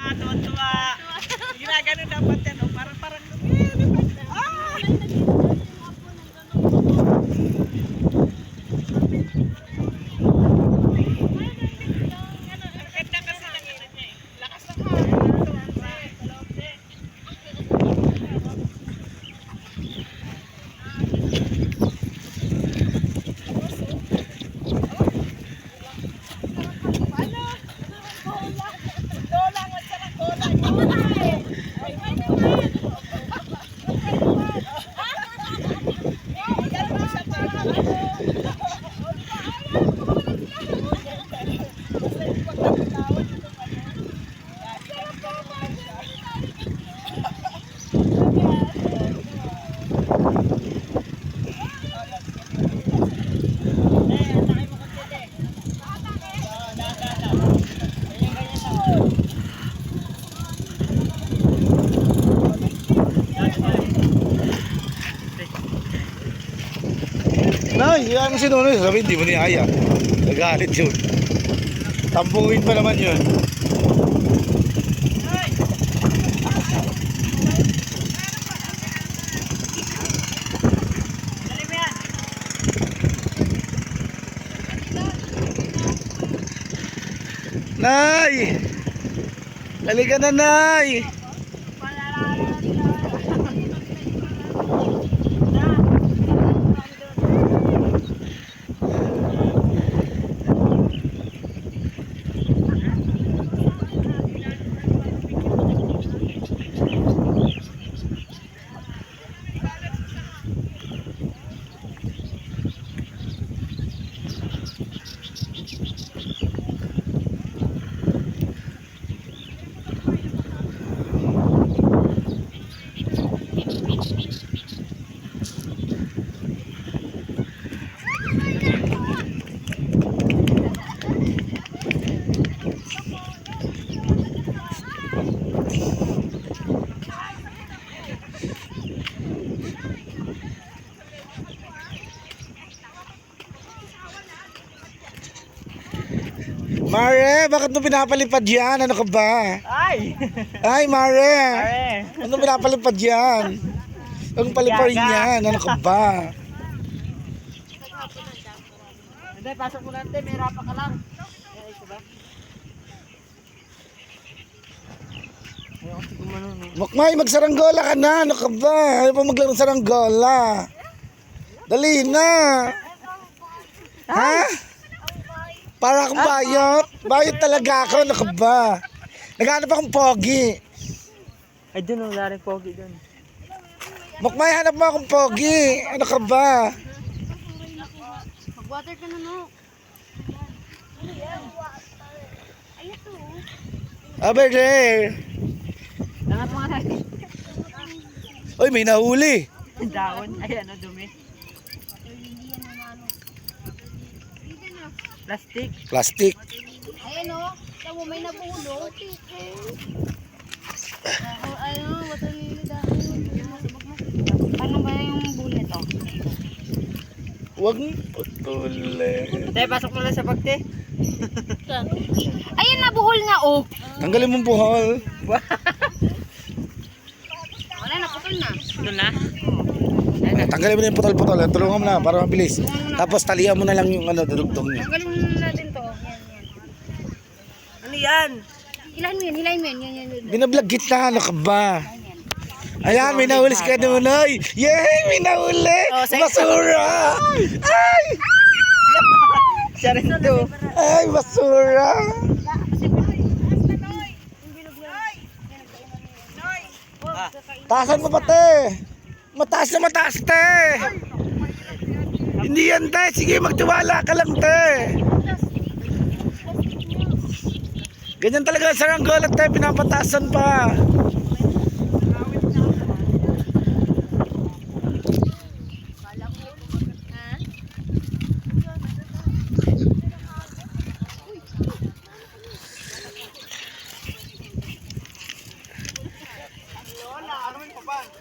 nga tuwa-tuwa. Ginagano dapat yan, oh. Parang ah! Ganda kasi ng init niya eh. Lakas ng hangin. Nay, yan mo si Nonoy. Sabi, hindi mo niyaya. Nagalit yun. Tampungin pa naman yun. Nay! Halika na, Nay! Mare, bakit mo pinapalipad yan? Ano ka ba? Ay! Ay, Mare! Pare! Ano pinapalipad yan? Huwag paliparin yan. Ano ka ba? Hindi, pasok mo natin. May rapa ka lang. Ay, isa ba? Ayaw kasi gumano, no? Mukmay, magsaranggola ka na. Ano ka ba? Ayaw pa maglaro ng saranggola. Dali na. Ha? Para akong bayot. Bayot talaga ako. Ano ka ba? Naghanap akong pogi. Ay, dun, wala rin pogi dun. Mukmay, hanap mo akong pogi. Ano ka ba? Mag-water ka na, no? Ay, ito. Over there. Langat mga natin. Uy, may nahuli. Daon. Ay, ano, dumi. Plastic. Plastic. Ayan, no? Tamo, may nabulo. Ano, water lily dahil. Ano ba yung bullet, oh? Huwag mo putulin. Tay, pasok mo lang sa pagte. Ayan, nabuhol nga, oh. Tanggalin mong buhol. Wala, naputol na. Doon na? Tanggalin mo na yung putol-putol. Tulungan mo na para mabilis. Tapos talihan mo na lang yung ano, dudugtong niya. Tanggalin mo na natin to. Yan, yan. Ano yan? Hilahin mo yan, hilahin mo yan. Yan, yan, yan. Binablog kita, ano ka ba? Ayan, may nahuli si Kanunoy. Yay, may nahuli. Oh, say- Basura. Ay, Siya rin ito. ay, basura. Taasan mo pa, te. Mataas na mataas, te. Hindi yan, te. Sige, magtiwala ka lang, te. Ganyan talaga sa saranggola, te. Pinapataasan pa.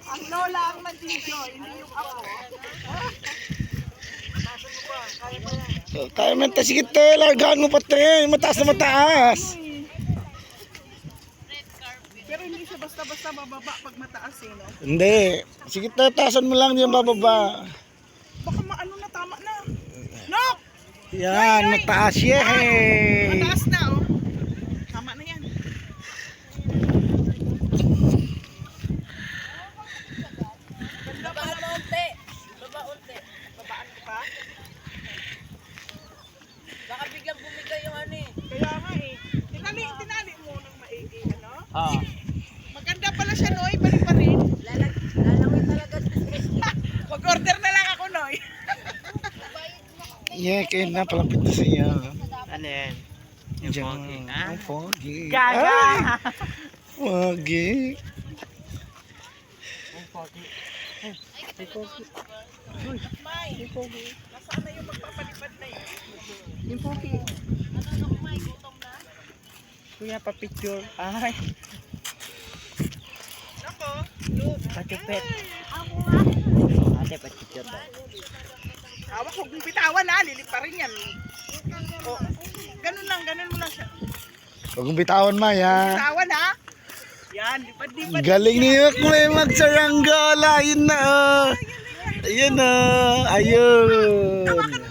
Ang lola ang mandito, hindi yung ako. Kaya man, te. Sige, te. Largaan mo pa, te. Mataas na mataas. Pero hindi siya basta-basta bababa pag mataas eh, no? Hindi. Sige, tatasan mo lang yung bababa. Baka maano na, tama na. No! Yan, mataas yan. Mataas na, oh. Tama na yan. Ganda pa na unti. Baba unti. Babaan ko pa? Baka biglang bumigay yung ano eh. Kaya nga eh. Tinali mo ng maigi, ano? Ah. Maganda pala siya, Noy. Balik pa rin. Lalawin talaga. Mag-order na lang ako, Noy. Yeah, kaya na palapit na siya. Ano yan? Yung pogi. Ah? Ang pogi. Gaga! Ay, pogi. Yung pogi. May, nasaan na yung magpapalipad na yun? Yung pogi. May, gutom na. Kuya, pa-picture. Ay, Ako, look. patipet. Ate, pa-picture ba? Hawak, huwag mong bitawan ha, lilit pa rin yan. Oh, ganun mo lang siya. Huwag mong bitawan, Maya. Bitawan ha. Yan, lipad. Galing niyo may magsaranggola. Ayun na. Ayun na. Ayun. Hawakan